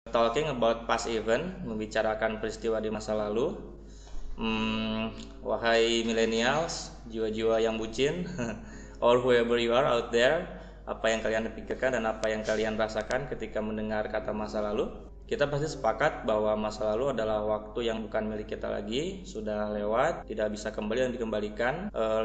Talking about past event, membicarakan peristiwa di masa lalu. Wahai millennials, jiwa-jiwa yang bucin, or whoever you are out there, apa yang kalian pikirkan dan apa yang kalian rasakan ketika mendengar kata masa lalu? Kita pasti sepakat bahwa masa lalu adalah waktu yang bukan milik kita lagi, sudah lewat, tidak bisa kembali dan dikembalikan.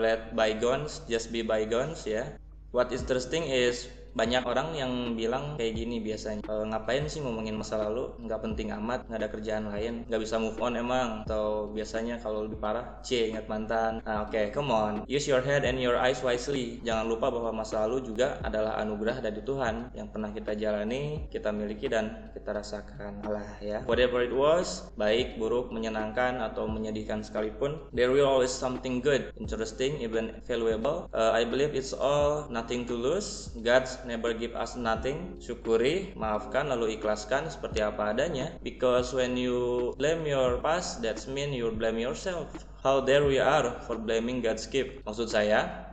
Let bygones just be bygones ya. What is interesting is banyak orang yang bilang kayak gini biasanya, ngapain sih ngomongin masa lalu, nggak penting amat, nggak ada kerjaan lain, nggak bisa move on emang. Atau biasanya kalau lebih parah, ingat mantan. Oke, come on, use your head and your eyes wisely. Jangan lupa bahwa masa lalu juga adalah anugerah dari Tuhan yang pernah kita jalani, kita miliki dan kita rasakan. Alah ya, whatever it was, baik, buruk, menyenangkan atau menyedihkan sekalipun, there will always something good, interesting, even valuable. I believe it's all nothing to lose. God's never give us nothing. Syukuri, maafkan, lalu ikhlaskan seperti apa adanya. Because when you blame your past, that's mean you blame yourself. How dare we are for blaming God's gift. Maksud saya,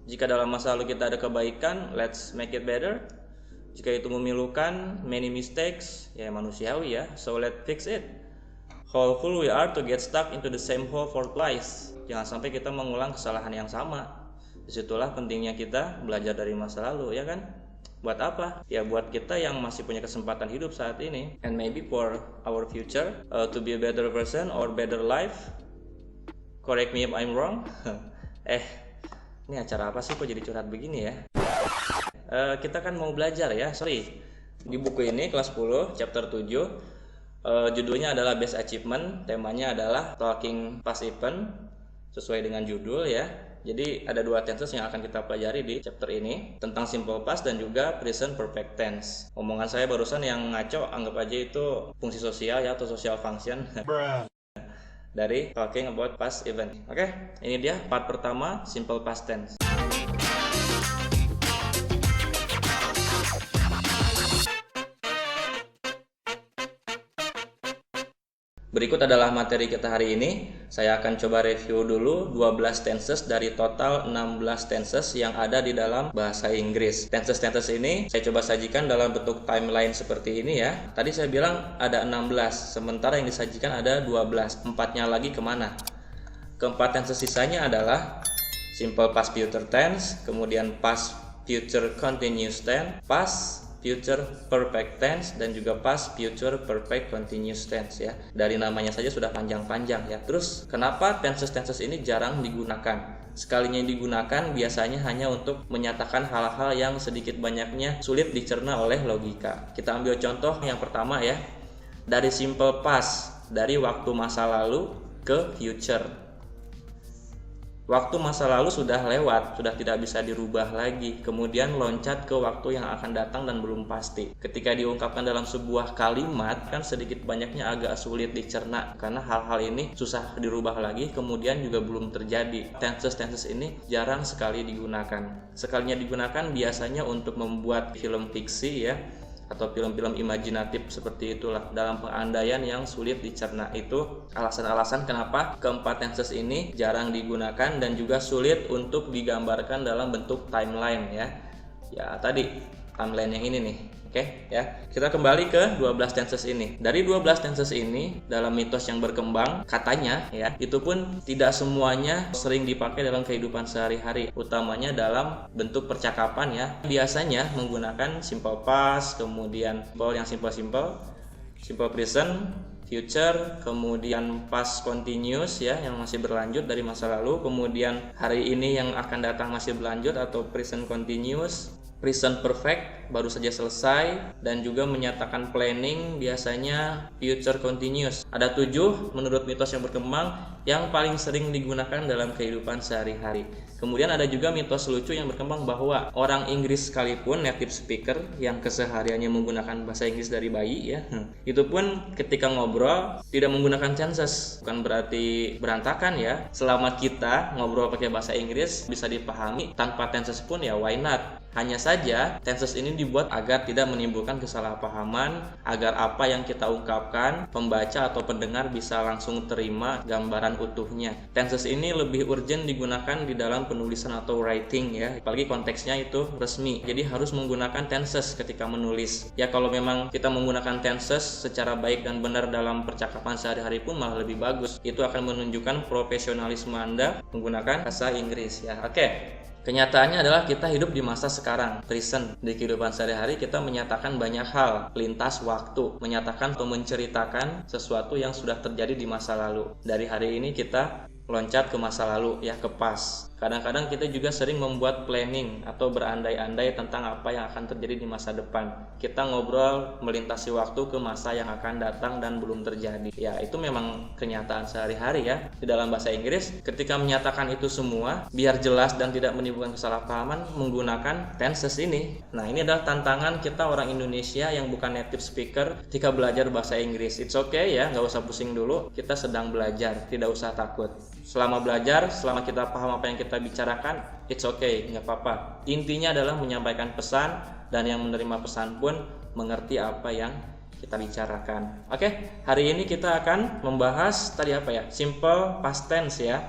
jika dalam masa lalu kita ada kebaikan, let's make it better. Jika itu memilukan many mistakes, ya manusiawi ya, so let's fix it. How fool we are to get stuck into the same hole for twice. Jangan sampai kita mengulang kesalahan yang sama. Disitulah pentingnya kita belajar dari masa lalu, ya kan? Buat apa? Ya buat kita yang masih punya kesempatan hidup saat ini, and maybe for our future, to be a better person or better life. Correct me if I'm wrong. Ini acara apa sih kok jadi curhat begini ya? Kita kan mau belajar ya, di buku ini kelas 10 chapter 7, judulnya adalah Best Achievement, temanya adalah Talking Past Event, sesuai dengan judul ya. Jadi ada dua tenses yang akan kita pelajari di chapter ini, tentang simple past dan juga present perfect tense. Omongan saya barusan yang ngaco, anggap aja itu fungsi sosial ya, atau social function dari talking about past event. Oke, ini dia part pertama, simple past tense. Berikut adalah materi kita hari ini. Saya akan coba review dulu 12 tenses dari total 16 tenses yang ada di dalam bahasa Inggris. Tenses-tenses ini saya coba sajikan dalam bentuk timeline seperti ini ya. Tadi saya bilang ada 16, sementara yang disajikan ada 12. Empatnya lagi kemana? Keempat tenses sisanya adalah simple past future tense, kemudian past future continuous tense, past future perfect tense, dan juga past future perfect continuous tense ya. Dari namanya saja sudah panjang-panjang ya. Terus kenapa tenses-tenses ini jarang digunakan? Sekalinya digunakan biasanya hanya untuk menyatakan hal-hal yang sedikit banyaknya sulit dicerna oleh logika. Kita ambil contoh yang pertama ya. Dari simple past, dari waktu masa lalu ke future. Waktu masa lalu sudah lewat, sudah tidak bisa dirubah lagi. Kemudian loncat ke waktu yang akan datang dan belum pasti. Ketika diungkapkan dalam sebuah kalimat, kan sedikit banyaknya agak sulit dicerna, karena hal-hal ini susah dirubah lagi, kemudian juga belum terjadi. Tenses-tenses ini jarang sekali digunakan. Sekalinya digunakan biasanya untuk membuat film fiksi ya, atau film-film imajinatif seperti itulah, dalam pengandaian yang sulit dicerna. Itu alasan-alasan kenapa keempat tenses ini jarang digunakan dan juga sulit untuk digambarkan dalam bentuk timeline ya. Ya tadi timeline yang ini nih. Oke ya. Kita kembali ke 12 tenses ini. Dari 12 tenses ini, dalam mitos yang berkembang katanya ya, itu pun tidak semuanya sering dipakai dalam kehidupan sehari-hari, utamanya dalam bentuk percakapan ya. Biasanya menggunakan simple past, kemudian simple present, future, kemudian past continuous ya, yang masih berlanjut dari masa lalu, kemudian hari ini yang akan datang masih berlanjut atau present continuous, present perfect baru saja selesai, dan juga menyatakan planning biasanya future continuous. Ada 7 menurut mitos yang berkembang yang paling sering digunakan dalam kehidupan sehari-hari. Kemudian ada juga mitos lucu yang berkembang bahwa orang Inggris sekalipun, native speaker yang kesehariannya menggunakan bahasa Inggris dari bayi ya, itu pun ketika ngobrol tidak menggunakan tenses. Bukan berarti berantakan ya. Selama kita ngobrol pakai bahasa Inggris bisa dipahami tanpa tenses pun ya why not. Hanya saja tenses ini ini dibuat agar tidak menimbulkan kesalahpahaman, agar apa yang kita ungkapkan, pembaca atau pendengar bisa langsung terima gambaran utuhnya. Tenses ini lebih urgent digunakan di dalam penulisan atau writing ya, apalagi konteksnya itu resmi. Jadi harus menggunakan tenses ketika menulis. Ya kalau memang kita menggunakan tenses secara baik dan benar dalam percakapan sehari-hari pun malah lebih bagus. Itu akan menunjukkan profesionalisme Anda menggunakan bahasa Inggris ya. Oke. Kenyataannya adalah kita hidup di masa sekarang, present. Di kehidupan sehari-hari kita menyatakan banyak hal, lintas waktu, menyatakan atau menceritakan sesuatu yang sudah terjadi di masa lalu. Dari hari ini kita loncat ke masa lalu ya, ke past. Kadang-kadang kita juga sering membuat planning atau berandai-andai tentang apa yang akan terjadi di masa depan. Kita ngobrol melintasi waktu ke masa yang akan datang dan belum terjadi. Ya, itu memang kenyataan sehari-hari ya. Di dalam bahasa Inggris, ketika menyatakan itu semua, biar jelas dan tidak menimbulkan kesalahpahaman, menggunakan tenses ini. Nah, ini adalah tantangan kita orang Indonesia yang bukan native speaker ketika belajar bahasa Inggris. It's okay ya, nggak usah pusing dulu. Kita sedang belajar, tidak usah takut. Selama belajar, selama kita paham apa yang kita bicarakan, it's okay, nggak apa-apa. Intinya adalah menyampaikan pesan, dan yang menerima pesan pun mengerti apa yang kita bicarakan. Oke, hari ini kita akan membahas tadi apa ya? Simple past tense ya.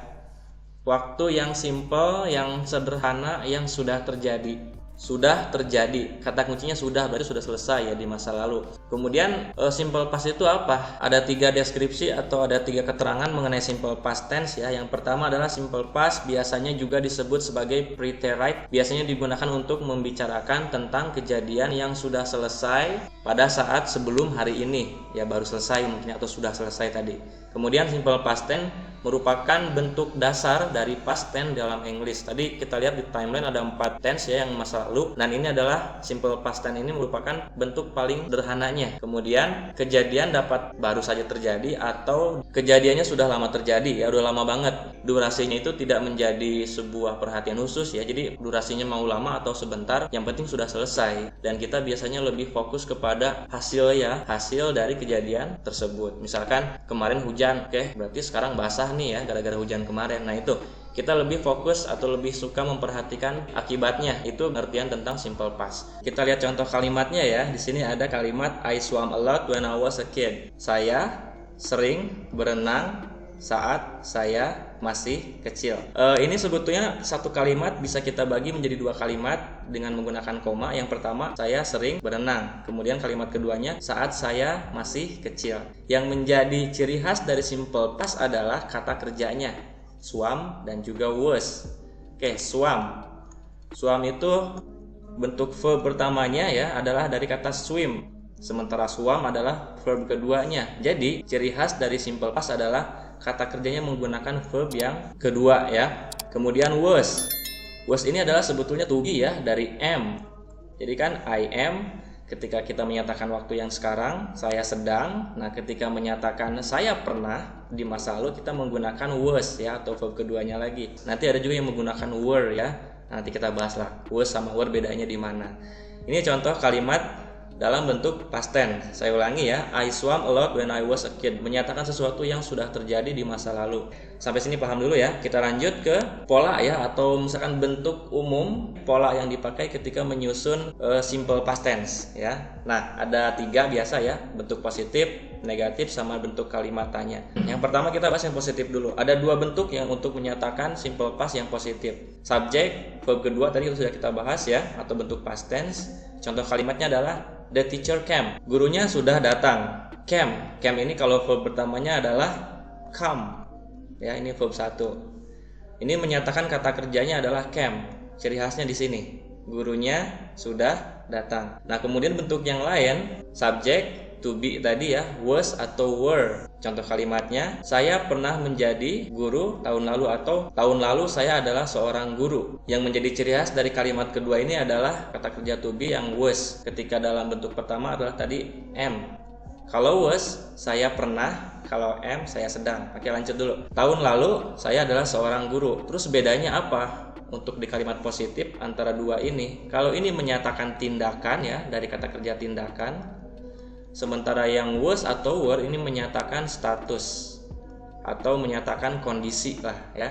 Waktu yang simple, yang sederhana, yang sudah terjadi. Sudah terjadi, kata kuncinya sudah, berarti sudah selesai ya di masa lalu. Kemudian simple past itu apa? Ada 3 deskripsi atau ada 3 keterangan mengenai simple past tense ya. Yang pertama adalah simple past biasanya juga disebut sebagai preterite. Biasanya digunakan untuk membicarakan tentang kejadian yang sudah selesai pada saat sebelum hari ini ya, baru selesai mungkin atau sudah selesai tadi. Kemudian simple past tense merupakan bentuk dasar dari past tense dalam English. Tadi kita lihat di timeline ada 4 tense ya yang masa lalu, dan ini adalah simple past tense ini merupakan bentuk paling sederhananya. Kemudian kejadian dapat baru saja terjadi atau kejadiannya sudah lama terjadi ya, udah lama banget. Durasinya itu tidak menjadi sebuah perhatian khusus ya. Jadi durasinya mau lama atau sebentar, yang penting sudah selesai. Dan kita biasanya lebih fokus kepada hasil ya, hasil dari kejadian tersebut. Misalkan kemarin hujan, oke, berarti sekarang basah nih ya gara-gara hujan kemarin. Nah itu kita lebih fokus atau lebih suka memperhatikan akibatnya. Itu pengertian tentang simple past. Kita lihat contoh kalimatnya ya. Di sini ada kalimat I swam a lot when I was a kid. Saya sering berenang saat saya masih kecil. Ini sebetulnya satu kalimat bisa kita bagi menjadi 2 kalimat dengan menggunakan koma. Yang pertama, saya sering berenang. Kemudian kalimat keduanya, saat saya masih kecil. Yang menjadi ciri khas dari simple past adalah kata kerjanya, swam dan juga was. Oke, swam. Swam itu bentuk verb pertamanya ya adalah dari kata swim. Sementara swam adalah verb keduanya. Jadi, ciri khas dari simple past adalah kata kerjanya menggunakan verb yang kedua ya. Kemudian was. Was ini adalah sebetulnya to be ya, dari am. Jadi kan I am ketika kita menyatakan waktu yang sekarang, saya sedang. Nah, ketika menyatakan saya pernah di masa lalu, kita menggunakan was ya, atau verb keduanya lagi. Nanti ada juga yang menggunakan were ya. Nanti kita bahas lah was sama were bedanya di mana. Ini contoh kalimat dalam bentuk past tense. Saya ulangi ya, I swam a lot when I was a kid. Menyatakan sesuatu yang sudah terjadi di masa lalu. Sampai sini paham dulu ya. Kita lanjut ke pola ya, atau misalkan bentuk umum pola yang dipakai ketika menyusun simple past tense ya. Nah, ada 3 biasa ya, bentuk positif, negatif, sama bentuk kalimat tanya. Yang pertama kita bahas yang positif dulu. Ada 2 bentuk yang untuk menyatakan simple past yang positif. Subjek, verb kedua tadi sudah kita bahas ya, atau bentuk past tense. Contoh kalimatnya adalah the teacher came. Gurunya sudah datang. Came. Came ini kalau verb pertamanya adalah come. Ya, ini verb 1. Ini menyatakan kata kerjanya adalah came. Ciri khasnya di sini. Gurunya sudah datang. Nah, kemudian bentuk yang lain, subjek, to be tadi ya, was atau were. Contoh kalimatnya, saya pernah menjadi guru tahun lalu, atau tahun lalu saya adalah seorang guru. Yang menjadi ciri khas dari kalimat kedua ini adalah kata kerja to be yang was. Ketika dalam bentuk pertama adalah tadi am. Kalau was, saya pernah. Kalau am, saya sedang. Oke, lanjut dulu. Tahun lalu saya adalah seorang guru. Terus bedanya apa untuk di kalimat positif antara 2 ini? Kalau ini menyatakan tindakan ya, dari kata kerja tindakan. Sementara yang was atau were ini menyatakan status atau menyatakan kondisi lah ya.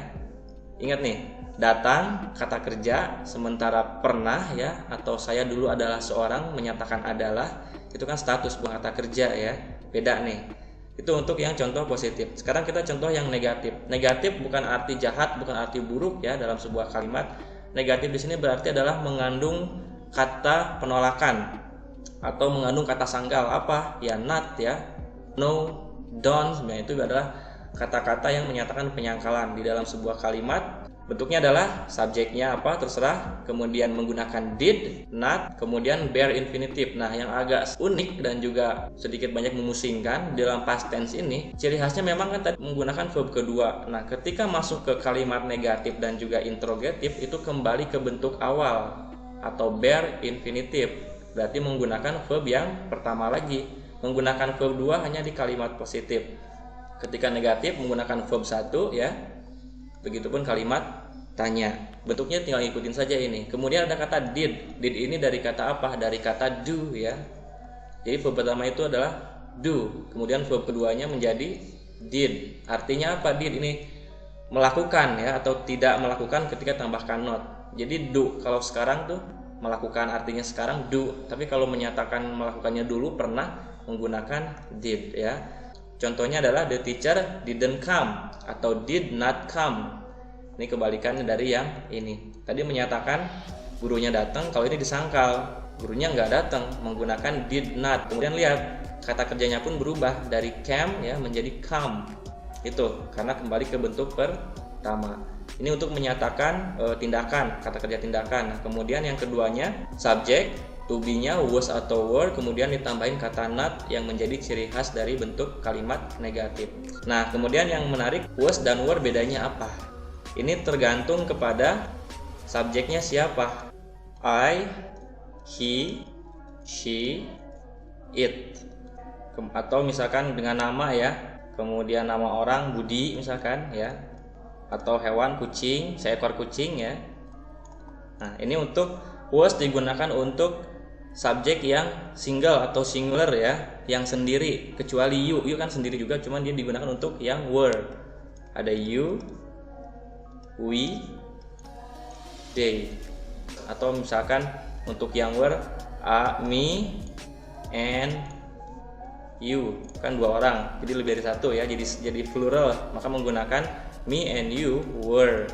Ingat nih, datang kata kerja, sementara pernah ya atau saya dulu adalah seorang menyatakan adalah, itu kan status bukan kata kerja ya. Beda nih. Itu untuk yang contoh positif. Sekarang kita contoh yang negatif. Negatif bukan arti jahat, bukan arti buruk ya dalam sebuah kalimat. Negatif di sini berarti adalah mengandung kata penolakan atau mengandung kata sangkal. Apa? Ya not ya. No, don't. Sebenarnya itu adalah kata-kata yang menyatakan penyangkalan di dalam sebuah kalimat. Bentuknya adalah subjeknya apa terserah, kemudian menggunakan did, not, kemudian bare infinitive. Nah, yang agak unik dan juga sedikit banyak memusingkan dalam past tense ini, ciri khasnya memang kan tadi menggunakan verb kedua. Nah, ketika masuk ke kalimat negatif dan juga interrogatif itu kembali ke bentuk awal atau bare infinitive. Berarti menggunakan verb yang pertama lagi. Menggunakan verb 2 hanya di kalimat positif. Ketika negatif menggunakan verb 1 ya. Begitupun kalimat tanya. Bentuknya tinggal ikutin saja ini. Kemudian ada kata did. Did ini dari kata apa? Dari kata do ya. Jadi verb pertama itu adalah do. Kemudian verb keduanya menjadi did. Artinya apa did ini? Melakukan ya atau tidak melakukan ketika tambahkan not. Jadi do kalau sekarang tuh melakukan artinya sekarang do. Tapi kalau menyatakan melakukannya dulu pernah menggunakan did ya. Contohnya adalah the teacher didn't come atau did not come. Ini kebalikannya dari yang ini. Tadi menyatakan gurunya datang, kalau ini disangkal gurunya nggak datang menggunakan did not. Kemudian lihat kata kerjanya pun berubah dari came ya menjadi come. Itu karena kembali ke bentuk pertama. Ini untuk menyatakan tindakan, kata kerja tindakan. Nah, kemudian yang keduanya subjek. To be-nya was atau were, kemudian ditambahin kata not yang menjadi ciri khas dari bentuk kalimat negatif. Nah, kemudian yang menarik, was dan were bedanya apa? Ini tergantung kepada subjeknya siapa. I, he, she, it. Atau misalkan dengan nama ya, kemudian nama orang Budi misalkan ya, atau hewan kucing, seekor kucing ya. Nah, ini untuk was digunakan untuk subjek yang single atau singular ya, yang sendiri, kecuali you kan sendiri juga, cuman dia digunakan untuk yang were. Ada you, we, they. Atau misalkan untuk yang were, me, and you, kan dua orang, jadi lebih dari satu ya, jadi plural, maka menggunakan me and you were.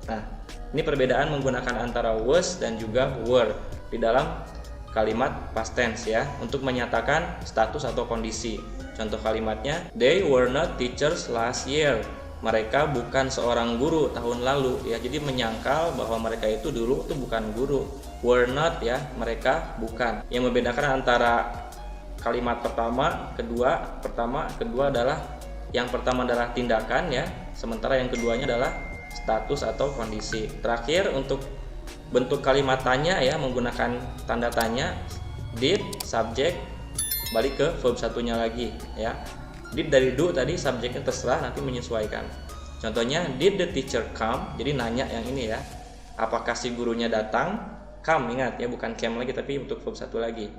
Nah, ini perbedaan menggunakan antara was dan juga were di dalam kalimat past tense ya, untuk menyatakan status atau kondisi. Contoh kalimatnya, they were not teachers last year. Mereka bukan seorang guru tahun lalu ya. Jadi menyangkal bahwa mereka itu dulu itu bukan guru. Were not ya, mereka bukan. Yang membedakan antara kalimat pertama, kedua adalah yang pertama adalah tindakan ya, sementara yang keduanya adalah status atau kondisi. Terakhir untuk bentuk kalimat tanya ya, menggunakan tanda tanya, did, subjek, balik ke verb satunya lagi ya. Did dari do tadi, subjeknya terserah nanti menyesuaikan. Contohnya, did the teacher come? Jadi nanya yang ini ya, apakah si gurunya datang? Come, ingat ya, bukan came lagi tapi untuk verb satu lagi.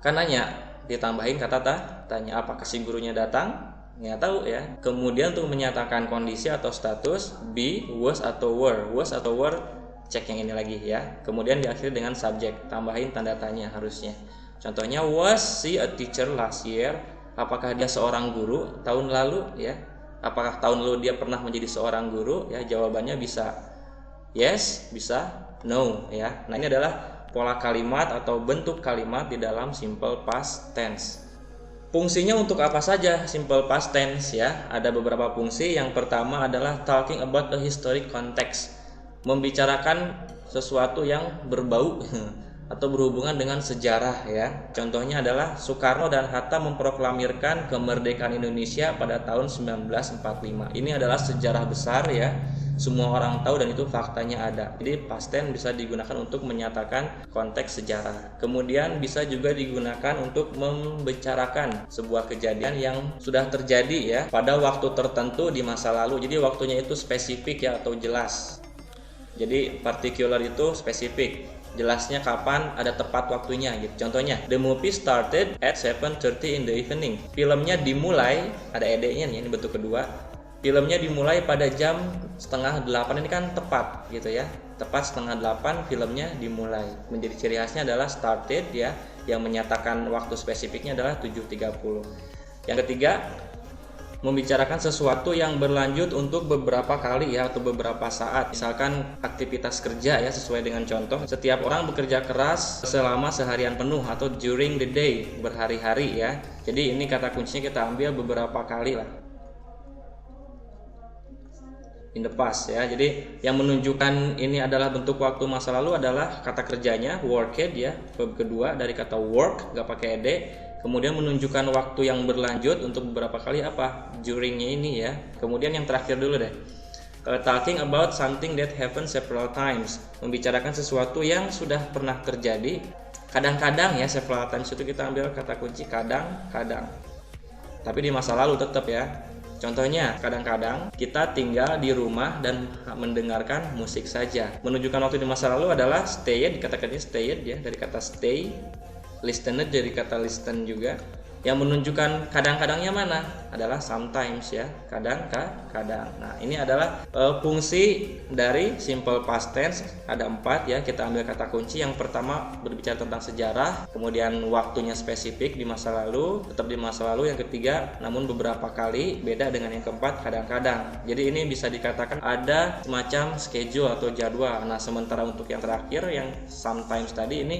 Kan nanya, ditambahin kata tanya, apakah si gurunya datang? Nggak tahu ya. Kemudian untuk menyatakan kondisi atau status, be, was atau were. Was atau were, cek yang ini lagi ya. Kemudian diakhiri dengan subjek, tambahin tanda tanya harusnya. Contohnya, was she a teacher last year? Apakah dia seorang guru tahun lalu ya? Apakah tahun lalu dia pernah menjadi seorang guru ya? Jawabannya bisa yes, bisa no ya. Nah, ini adalah pola kalimat atau bentuk kalimat di dalam simple past tense. Fungsinya untuk apa saja simple past tense ya? Ada beberapa fungsi. Yang pertama adalah talking about the historic context, membicarakan sesuatu yang berbau atau berhubungan dengan sejarah ya. Contohnya adalah Soekarno dan Hatta memproklamirkan kemerdekaan Indonesia pada tahun 1945. Ini adalah sejarah besar ya. Semua orang tahu dan itu faktanya ada. Jadi past tense bisa digunakan untuk menyatakan konteks sejarah. Kemudian bisa juga digunakan untuk membicarakan sebuah kejadian yang sudah terjadi ya pada waktu tertentu di masa lalu. Jadi waktunya itu spesifik ya atau jelas. Jadi particular itu spesifik, jelasnya kapan, ada tepat waktunya gitu. Contohnya, the movie started at 7:30 in the evening. Filmnya dimulai, ada ed-nya nih, ini bentuk kedua. Filmnya dimulai pada jam setengah 8, ini kan tepat gitu ya. Tepat setengah 8 filmnya dimulai. Menjadi ciri khasnya adalah started ya, yang menyatakan waktu spesifiknya adalah 7.30. Yang ketiga, membicarakan sesuatu yang berlanjut untuk beberapa kali ya, atau beberapa saat. Misalkan aktivitas kerja ya, sesuai dengan contoh, setiap orang bekerja keras selama seharian penuh, atau during the day, berhari-hari ya. Jadi ini kata kuncinya kita ambil beberapa kali lah, in the past ya. Jadi yang menunjukkan ini adalah bentuk waktu masa lalu adalah kata kerjanya worked ya, verb kedua dari kata work, nggak pakai ed. Kemudian menunjukkan waktu yang berlanjut untuk beberapa kali apa, duringnya ini ya. Kemudian yang terakhir dulu deh, talking about something that happened several times, membicarakan sesuatu yang sudah pernah terjadi. Kadang-kadang ya, several times itu kita ambil kata kunci kadang-kadang, tapi di masa lalu tetap ya. Contohnya, kadang-kadang kita tinggal di rumah dan mendengarkan musik saja. Menunjukkan waktu di masa lalu adalah stayed, kata kerja stayed ya, dari kata stay. Listened dari kata listen juga. Yang menunjukkan kadang-kadangnya mana? Adalah sometimes ya, kadang-kadang. Nah, ini adalah fungsi dari simple past tense. Ada 4 ya, kita ambil kata kunci. Yang pertama berbicara tentang sejarah, kemudian waktunya spesifik di masa lalu, tetap di masa lalu. Yang ketiga, namun beberapa kali, beda dengan yang keempat, kadang-kadang. Jadi ini bisa dikatakan ada semacam schedule atau jadwal. Nah, sementara untuk yang terakhir, yang sometimes tadi, ini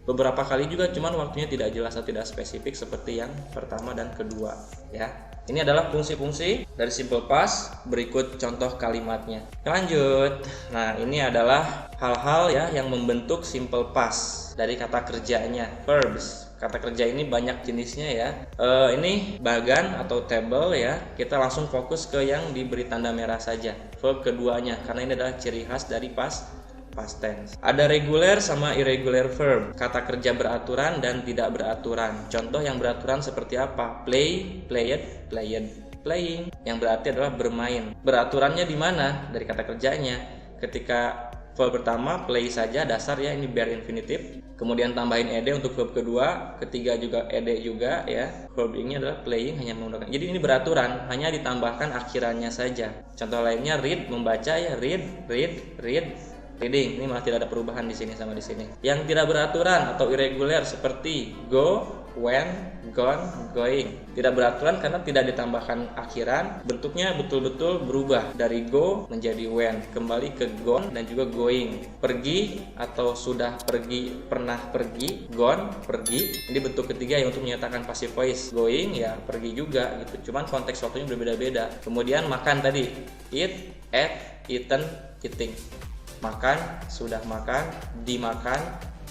beberapa kali juga, cuman waktunya tidak jelas atau tidak spesifik seperti yang pertama dan kedua ya. Ini adalah fungsi-fungsi dari simple past. Berikut contoh kalimatnya. Lanjut. Nah, ini adalah hal-hal ya yang membentuk simple past dari kata kerjanya, verbs. Kata kerja ini banyak jenisnya ya. Ini bagan atau table ya. Kita langsung fokus ke yang diberi tanda merah saja, verb keduanya, karena ini adalah ciri khas dari past tense. Ada regular sama irregular verb, kata kerja beraturan dan tidak beraturan. Contoh yang beraturan seperti apa? Play, played, played, playing, yang berarti adalah bermain. Beraturannya di mana? Dari kata kerjanya. Ketika verb pertama play saja dasar ya, ini bare infinitive. Kemudian tambahin ed untuk verb kedua, ketiga juga ed juga ya. Verb ini adalah playing, hanya menggunakan. Jadi ini beraturan, hanya ditambahkan akhirannya saja. Contoh lainnya read, membaca ya, read, reading. Ini malah tidak ada perubahan di sini sama di sini. Yang tidak beraturan atau irregular seperti go, went, gone, going. Tidak beraturan karena tidak ditambahkan akhiran. Bentuknya betul-betul berubah dari go menjadi went, kembali ke gone dan juga going. Pergi atau sudah pergi, pernah pergi, gone, pergi. Ini bentuk ketiga yang untuk menyatakan passive voice. Going ya pergi juga gitu. Cuman konteks waktunya berbeda-beda. Kemudian makan tadi, eat, ate, eaten, eating. Makan, sudah makan, dimakan,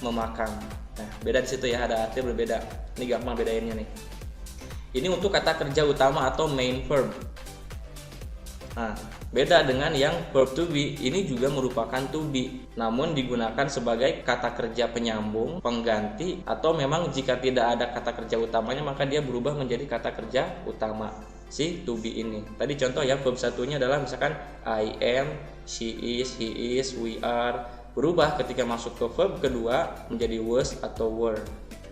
memakan. Nah, beda di situ ya, ada arti berbeda. Ini gampang bedainnya nih. Ini untuk kata kerja utama atau main verb. Nah, beda dengan yang verb to be. Ini juga merupakan to be, namun digunakan sebagai kata kerja penyambung, pengganti, atau memang jika tidak ada kata kerja utamanya maka dia berubah menjadi kata kerja utama. Si to be ini. Tadi contoh ya, verb satunya adalah misalkan I am, she is, he is, we are. Berubah ketika masuk ke verb kedua menjadi was atau were.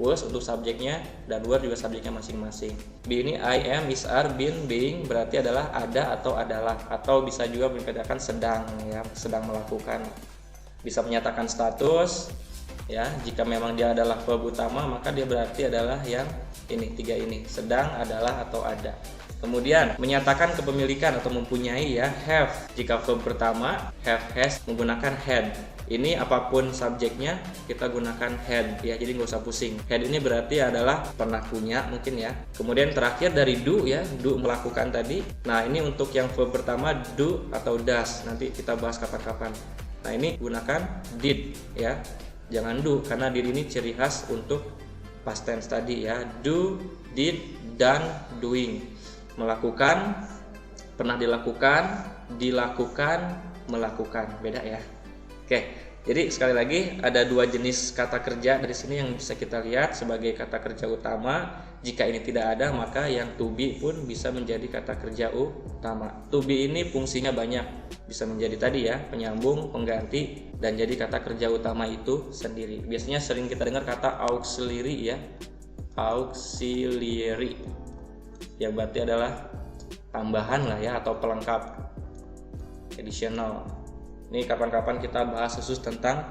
Was untuk subjeknya dan were juga subjeknya masing-masing. Be ini I am, is, are, been, being berarti adalah ada atau adalah, atau bisa juga mengatakan sedang ya, sedang melakukan. Bisa menyatakan status ya, jika memang dia adalah verb utama maka dia berarti adalah yang ini, tiga ini, sedang, adalah, atau ada. Kemudian menyatakan kepemilikan atau mempunyai ya, have. Jika verb pertama have, has, menggunakan had. Ini apapun subjeknya kita gunakan had ya, jadi nggak usah pusing. Had ini berarti adalah pernah punya mungkin ya. Kemudian terakhir dari do ya, do melakukan tadi. Nah, ini untuk yang verb pertama do atau does, nanti kita bahas kapan-kapan. Nah, ini gunakan did ya, jangan do, karena did ini ciri khas untuk past tense tadi ya. Do, did, done, doing. Melakukan, pernah dilakukan, dilakukan, melakukan. Beda ya. Oke, jadi sekali lagi ada dua jenis kata kerja dari sini yang bisa kita lihat sebagai kata kerja utama. Jika ini tidak ada maka yang to be pun bisa menjadi kata kerja utama. To be ini fungsinya banyak, bisa menjadi tadi ya, penyambung, pengganti, dan jadi kata kerja utama itu sendiri. Biasanya sering kita dengar kata auxiliary ya, auxiliary. Ya berarti adalah tambahan lah ya, atau pelengkap, additional. Ini kapan-kapan kita bahas khusus tentang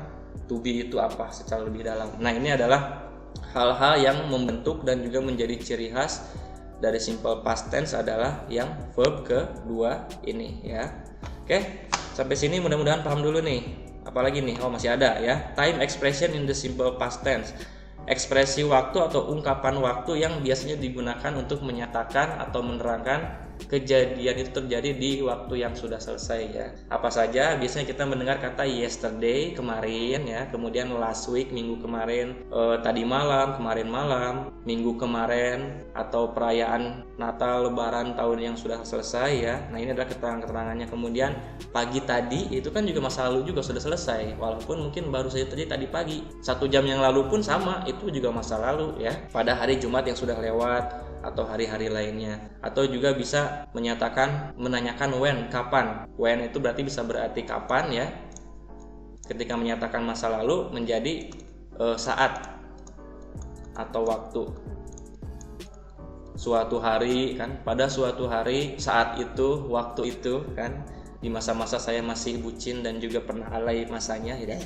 to be itu apa secara lebih dalam. Nah, ini adalah hal-hal yang membentuk dan juga menjadi ciri khas dari simple past tense adalah yang verb kedua ini ya. Oke, sampai sini mudah-mudahan paham dulu nih. Apalagi nih, masih ada ya, time expression in the simple past tense. Ekspresi waktu atau ungkapan waktu yang biasanya digunakan untuk menyatakan atau menerangkan kejadian itu terjadi di waktu yang sudah selesai ya. Apa saja? Biasanya kita mendengar kata yesterday, kemarin ya, kemudian last week, minggu kemarin, tadi malam, kemarin malam, minggu kemarin, atau perayaan Natal, Lebaran tahun yang sudah selesai ya. Nah, ini adalah keterangan-keterangannya. Kemudian pagi tadi itu kan juga masa lalu juga sudah selesai, walaupun mungkin baru saja terjadi tadi pagi. 1 jam yang lalu pun sama, itu juga masa lalu ya. Pada hari Jumat yang sudah lewat atau hari-hari lainnya. Atau juga bisa menyatakan, menanyakan when, kapan. When itu berarti bisa berarti kapan ya. Ketika menyatakan masa lalu menjadi saat atau waktu. Suatu hari kan, pada suatu hari, saat itu, waktu itu kan. Di masa-masa saya masih bucin dan juga pernah alay masanya ya.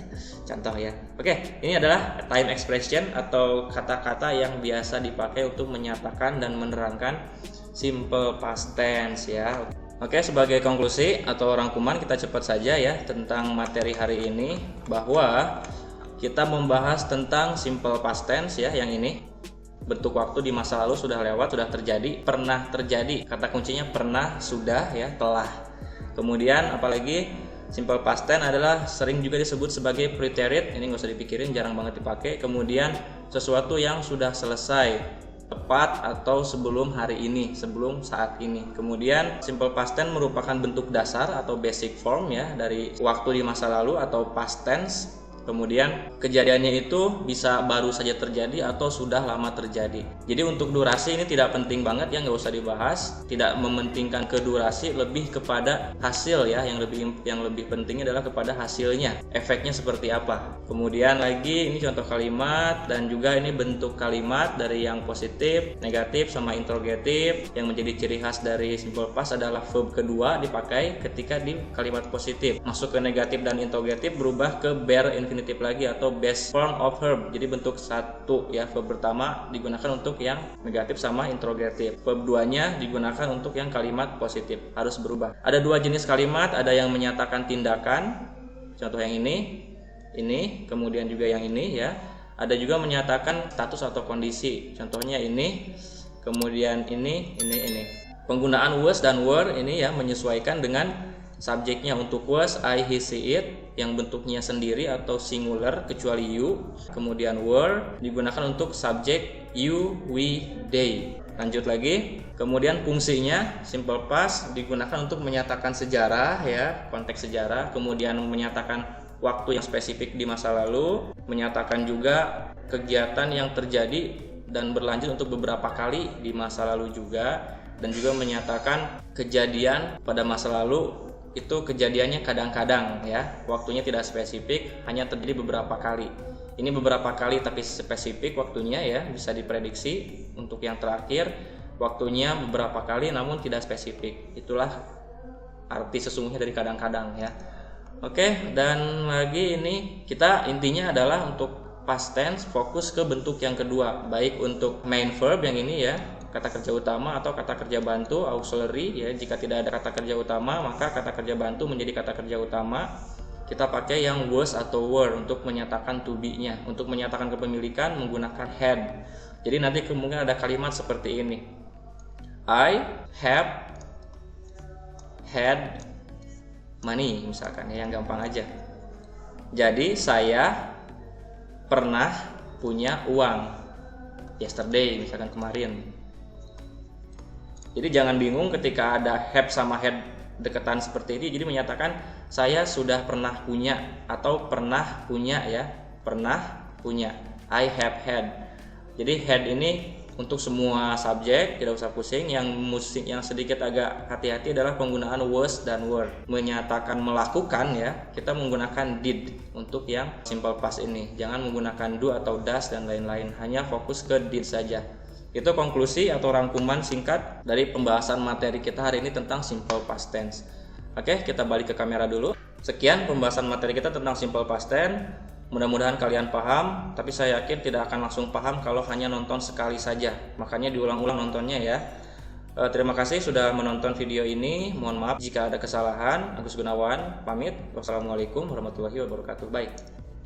Contoh ya. Oke, ini adalah time expression atau kata-kata yang biasa dipakai untuk menyatakan dan menerangkan simple past tense ya. Oke, sebagai konklusi atau rangkuman kita cepat saja ya tentang materi hari ini, bahwa kita membahas tentang simple past tense ya, yang ini. Bentuk waktu di masa lalu sudah lewat, sudah terjadi, pernah terjadi. Kata kuncinya pernah, sudah ya, telah. Kemudian apalagi simple past tense adalah sering juga disebut sebagai preterite, ini nggak usah dipikirin, jarang banget dipakai. Kemudian sesuatu yang sudah selesai, tepat atau sebelum hari ini, sebelum saat ini. Kemudian simple past tense merupakan bentuk dasar atau basic form ya dari waktu di masa lalu atau past tense. Kemudian kejadiannya itu bisa baru saja terjadi atau sudah lama terjadi. Jadi untuk durasi ini tidak penting banget ya, nggak usah dibahas. Tidak mementingkan ke durasi, lebih kepada hasil ya. Yang lebih pentingnya adalah kepada hasilnya. Efeknya seperti apa. Kemudian lagi ini contoh kalimat dan juga ini bentuk kalimat dari yang positif, negatif sama interrogatif. Yang menjadi ciri khas dari simple past adalah verb kedua dipakai ketika di kalimat positif. Masuk ke negatif dan interrogatif berubah ke bare infinitive lagi atau base form of verb. Jadi bentuk satu ya, verb pertama digunakan untuk yang negatif sama interrogatif. Verb duanya digunakan untuk yang kalimat positif. Harus berubah. Ada 2 jenis kalimat, ada yang menyatakan tindakan. Contoh yang ini, kemudian juga yang ini ya. Ada juga menyatakan status atau kondisi. Contohnya ini, kemudian ini. Penggunaan was dan were ini ya menyesuaikan dengan subjeknya. Untuk was, I, he, she, it yang bentuknya sendiri atau singular kecuali you. Kemudian were digunakan untuk subjek you, we, they. Lanjut lagi. Kemudian fungsinya simple past digunakan untuk menyatakan sejarah ya, konteks sejarah. Kemudian menyatakan waktu yang spesifik di masa lalu, menyatakan juga kegiatan yang terjadi dan berlanjut untuk beberapa kali di masa lalu juga, dan juga menyatakan kejadian pada masa lalu itu kejadiannya kadang-kadang ya, waktunya tidak spesifik, hanya terjadi beberapa kali. Ini beberapa kali tapi spesifik waktunya ya, bisa diprediksi. Untuk yang terakhir waktunya beberapa kali namun tidak spesifik. Itulah arti sesungguhnya dari kadang-kadang ya. Oke, dan lagi ini kita intinya adalah untuk past tense fokus ke bentuk yang kedua, baik untuk main verb yang ini ya, kata kerja utama atau kata kerja bantu auxiliary ya. Jika tidak ada kata kerja utama, maka kata kerja bantu menjadi kata kerja utama. Kita pakai yang was atau were untuk menyatakan to be-nya. Untuk menyatakan kepemilikan menggunakan had. Jadi nanti kemungkinan ada kalimat seperti ini. I have had money misalkan ya, yang gampang aja. Jadi saya pernah punya uang yesterday misalkan, kemarin. Jadi jangan bingung ketika ada have sama had deketan seperti ini. Jadi menyatakan saya sudah pernah punya atau pernah punya ya, pernah punya. I have had. Jadi had ini untuk semua subjek, tidak usah pusing. Yang sedikit agak hati-hati adalah penggunaan was dan were. Menyatakan melakukan ya, kita menggunakan did untuk yang simple past ini. Jangan menggunakan do atau does dan lain-lain. Hanya fokus ke did saja. Itu konklusi atau rangkuman singkat dari pembahasan materi kita hari ini tentang simple past tense. Oke, kita balik ke kamera dulu. Sekian pembahasan materi kita tentang simple past tense. Mudah-mudahan kalian paham, tapi saya yakin tidak akan langsung paham kalau hanya nonton sekali saja. Makanya diulang-ulang nontonnya ya. Terima kasih sudah menonton video ini. Mohon maaf jika ada kesalahan. Agus Gunawan pamit. Wassalamualaikum warahmatullahi wabarakatuh. Baik.